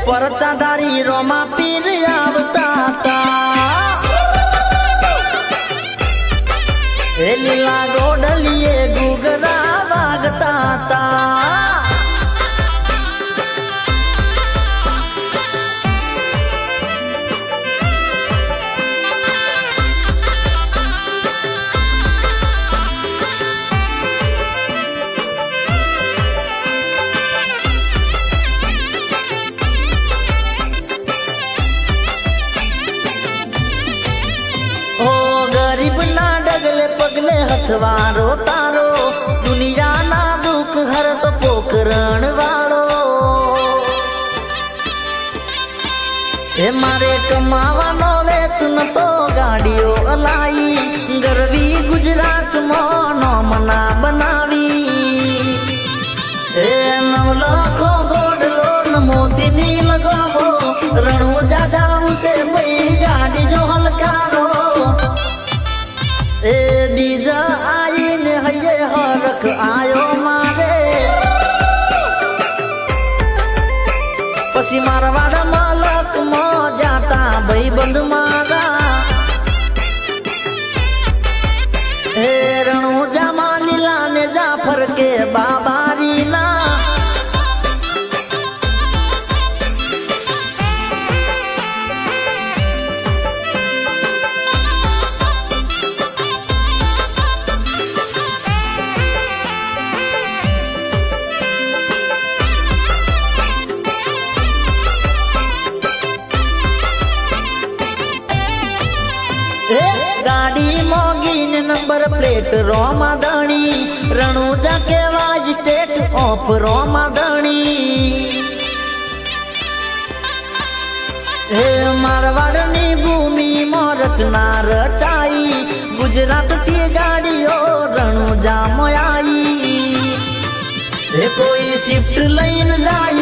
પરચાદારી રોમા પીર આવતા તા એ લીલા ગોડલીએ ગુગરા વાગતા તા પગલે હથવારો તારો દુનિયાના દુઃખ હરત પોકરણ વાળો એ મારે કમાવાનો વેતન તો ગાડીઓ અલાઈ ગરવી ગુજરાતમાં નોમના બનાવી એ 9 લાખો ગોડલો મોતીની લગાવો રણું દાદા ઉસે ભાઈ ગાડી જો હલકારો એ બીજા આઈને હૈયે હરખ આયો મારે પછી મારવાડ મલક માં જાતા ભાઈબંધ મારા હે રણુ જામા લીલા ને જાફર કે બાબારીના गाड़ी मोगी ने नंबर प्लेट रोमा दणी रणुजा केवाज स्टेट ऑफ रोमा दणी हे मारवाड़नी भूमि में रचना रचाई गुजरात की गाड़ियों रणुजा में आई हे कोई शिफ्ट लाइन जाई